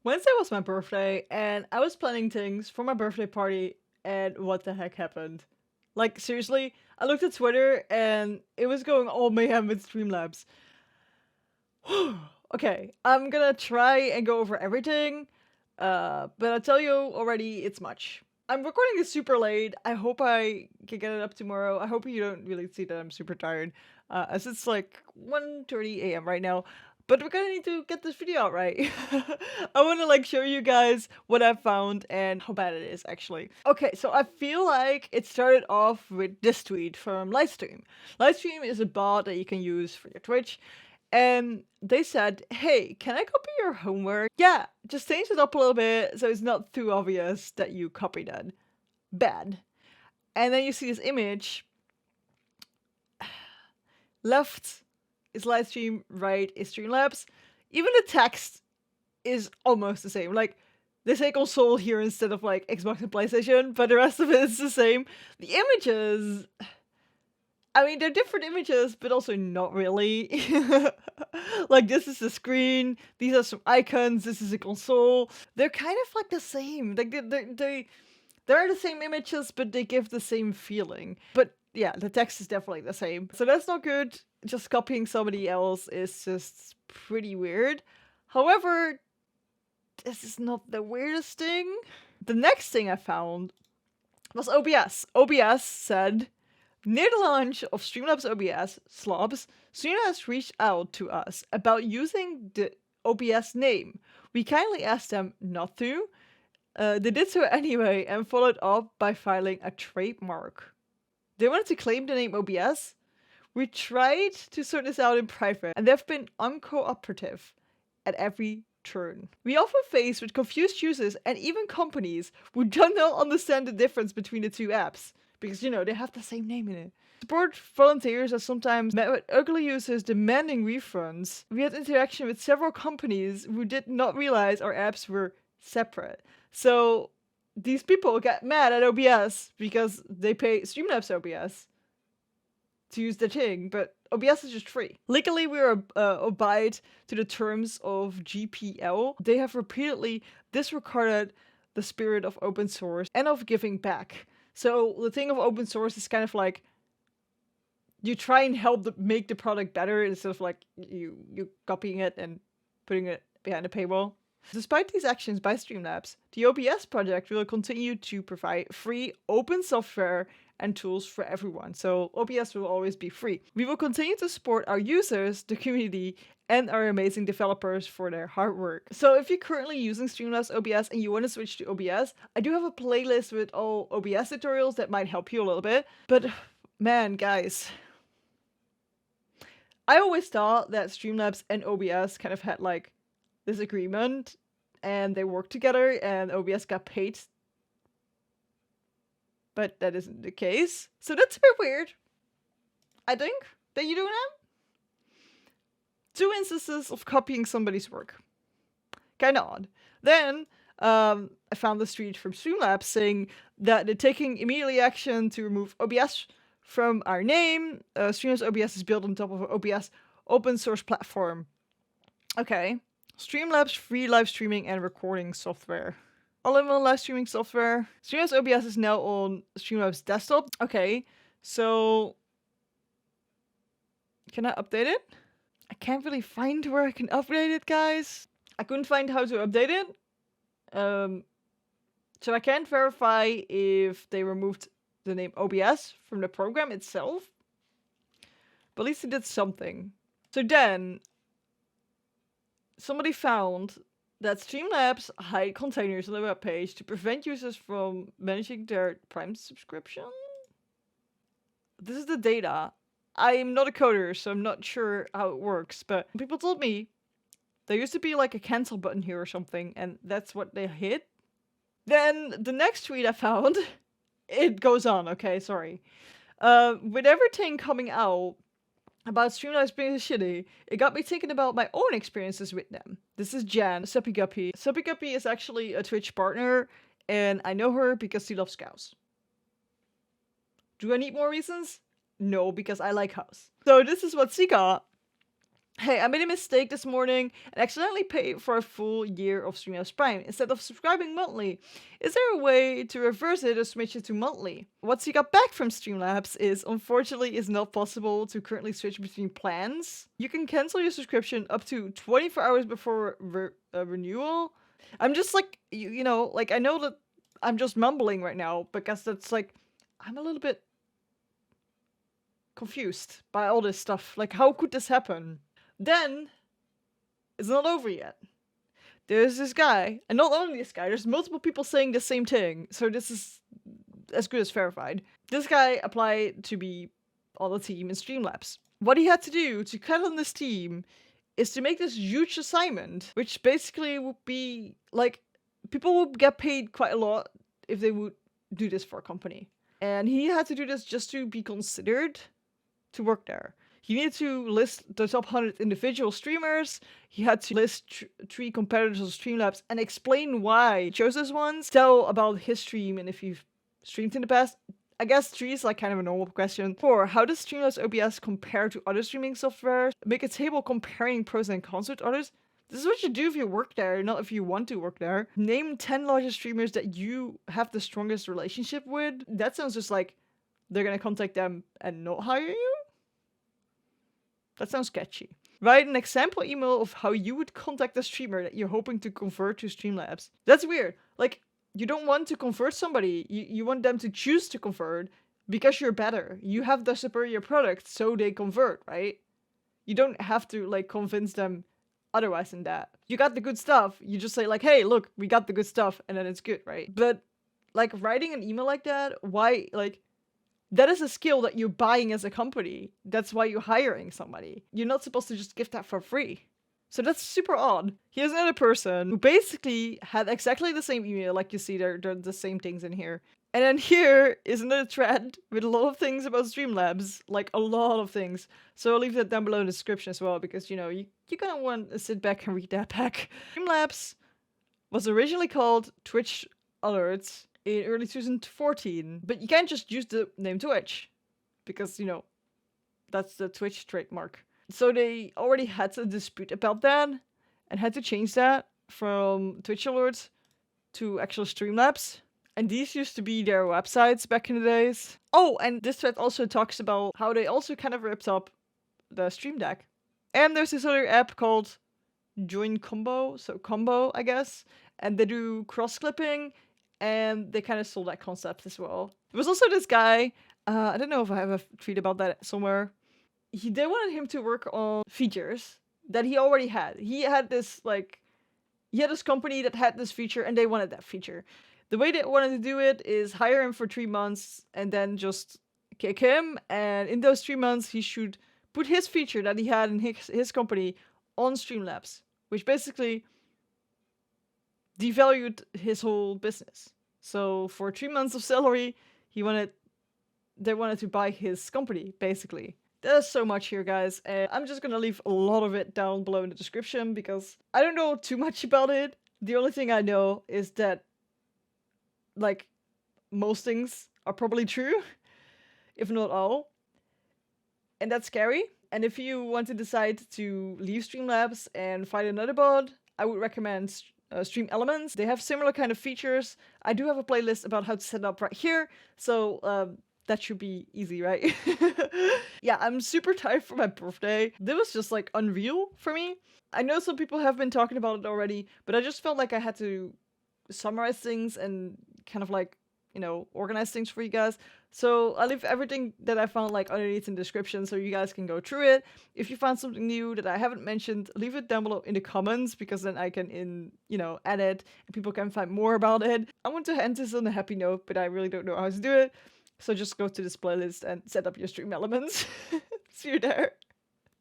Wednesday was my birthday, and I was planning things for my birthday party, and what the heck happened? Like, seriously, I looked at Twitter, and it was going all mayhem with Streamlabs. Okay, I'm gonna try and go over everything, but I'll tell you already, it's much. I'm recording this super late. I hope I can get it up tomorrow. I hope you don't really see that I'm super tired, as it's like 1:30 a.m. right now. But we're gonna need to get this video out right. I want to like show you guys what I found and how bad it is actually. Okay, so I feel like it started off with this tweet from Livestream. Livestream is a bot that you can use for your Twitch. And they said, hey, can I copy your homework? Yeah, just change it up a little bit so it's not too obvious that you copied it. Bad. And then you see this image. Left is Livestream, right is Streamlabs. Even the text is almost the same. Like, they say console here instead of like Xbox and PlayStation, but the rest of it is the same. The images, I mean, they're different images, but also not really. Like, this is the screen, these are some icons, this is a console. They're kind of like the same. Like, they're the same images, but they give the same feeling. But yeah, the text is definitely the same. So that's not good. Just copying somebody else is just pretty weird. However, this is not the weirdest thing. The next thing I found was OBS. OBS said, near the launch of Streamlabs OBS, Slobs, Streamlabs reached out to us about using the OBS name. We kindly asked them not to. They did so anyway and followed up by filing a trademark. They wanted to claim the name OBS. We tried to sort this out in private, and they've been uncooperative at every turn. We often face with confused users and even companies who do not understand the difference between the two apps. Because, you know, they have the same name in it. Support volunteers are sometimes met with ugly users demanding refunds. We had interaction with several companies who did not realize our apps were separate. So these people get mad at OBS because they pay Streamlabs OBS to use the thing, but OBS is just free. Legally, we are abide to the terms of GPL. They have repeatedly disregarded the spirit of open source and of giving back. So the thing of open source is kind of like you try and help make the product better instead of like you copying it and putting it behind a paywall. Despite these actions by Streamlabs, the OBS project will continue to provide free open software and tools for everyone. So OBS will always be free. We will continue to support our users, the community, and our amazing developers for their hard work. So if you're currently using Streamlabs OBS and you want to switch to OBS, I do have a playlist with all OBS tutorials that might help you a little bit. But man, guys, I always thought that Streamlabs and OBS kind of had like this agreement and they worked together and OBS got paid. But that isn't the case. So that's a bit weird. I think that you do now. 2 instances of copying somebody's work. Kinda odd. Then I found this tweet from Streamlabs saying that they're taking immediately action to remove OBS from our name. Streamlabs OBS is built on top of an OBS open source platform. Okay. Streamlabs free live streaming and recording software. All-in-one live streaming software. Streamlabs OBS is now on Streamlabs desktop. Okay, so can I update it? I can't really find where I can update it, guys. I couldn't find how to update it. So I can't verify if they removed the name OBS from the program itself. But at least they did something. So then somebody found that Streamlabs hide containers on the webpage to prevent users from managing their Prime subscription. This is the data. I'm not a coder, so I'm not sure how it works, but people told me there used to be like a cancel button here or something, and that's what they hit. Then the next tweet I found, it goes on, okay, sorry. With everything coming out about Streamlabs being shitty, it got me thinking about my own experiences with them. This is Jan, Suppy Guppy. Suppy Guppy is actually a Twitch partner, and I know her because she loves cows. Do I need more reasons? No, because I like cows. So this is what she got Hey, I made a mistake this morning and accidentally paid for a full year of Streamlabs Prime instead of subscribing monthly. Is there a way to reverse it or switch it to monthly? What he got back from Streamlabs is, unfortunately, it's not possible to currently switch between plans. You can cancel your subscription up to 24 hours before renewal. I'm just like, you know, like I know that I'm just mumbling right now because that's like, I'm a little bit confused by all this stuff. Like, how could this happen? Then, it's not over yet. There's this guy, and not only this guy, there's multiple people saying the same thing, so this is as good as verified. This guy applied to be on the team in Streamlabs. What he had to do to cut on this team is to make this huge assignment, which basically would be, like, people would get paid quite a lot if they would do this for a company. And he had to do this just to be considered to work there. He needed to list the top 100 individual streamers. He had to list 3 competitors on Streamlabs and explain why he chose those ones. Tell about his stream and if you've streamed in the past. I guess 3 is like kind of a normal question. 4, how does Streamlabs OBS compare to other streaming software? Make a table comparing pros and cons with others. This is what you do if you work there, not if you want to work there. Name 10 largest streamers that you have the strongest relationship with. That sounds just like they're gonna contact them and not hire you? That sounds sketchy. Write an example email of how you would contact a streamer that you're hoping to convert to Streamlabs. That's weird. Like, you don't want to convert somebody. You want them to choose to convert because you're better. You have the superior product, so they convert, right? You don't have to, like, convince them otherwise than that. You got the good stuff. You just say, like, hey, look, we got the good stuff, and then it's good, right? But, like, writing an email like that, why, like... That is a skill that you're buying as a company. That's why you're hiring somebody. You're not supposed to just give that for free. So that's super odd. Here's another person who basically had exactly the same email, like you see, they're the same things in here. And then here is another thread with a lot of things about Streamlabs, like a lot of things. So I'll leave that down below in the description as well, because, you know, you're gonna want to sit back and read that back. Streamlabs was originally called Twitch Alerts in early 2014, but you can't just use the name Twitch because, you know, that's the Twitch trademark. So they already had a dispute about that and had to change that from Twitch Alerts to actual Streamlabs. And these used to be their websites back in the days. Oh, and this thread also talks about how they also kind of ripped up the Stream Deck. And there's this other app called Join Combo, so Combo, I guess. And they do cross-clipping. And they kind of sold that concept as well. There was also this guy, I don't know if I have a tweet about that somewhere. They wanted him to work on features that he already had. He had this, like, he had this company that had this feature and they wanted that feature. The way they wanted to do it is hire him for 3 months and then just kick him. And in those 3 months, he should put his feature that he had in his company on Streamlabs, which basically devalued his whole business. So for 3 months of salary, they wanted to buy his company, basically. There's so much here, guys, and I'm just gonna leave a lot of it down below in the description because I don't know too much about it. The only thing I know is that, like, most things are probably true, if not all. And that's scary. And if you want to decide to leave Streamlabs and find another bot, I would recommend Stream Elements. They have similar kind of features. I do have a playlist about how to set it up right here, so that should be easy, right? Yeah, I'm super tired for my birthday. This was just like unreal for me. I know some people have been talking about it already, but I just felt like I had to summarize things and kind of like, you know, organize things for you guys. So I'll leave everything that I found like underneath in the description so you guys can go through it. If you found something new that I haven't mentioned, leave it down below in the comments because then I can, add it and people can find more about it. I want to end this on a happy note, but I really don't know how to do it. So just go to this playlist and set up your stream elements. See you there.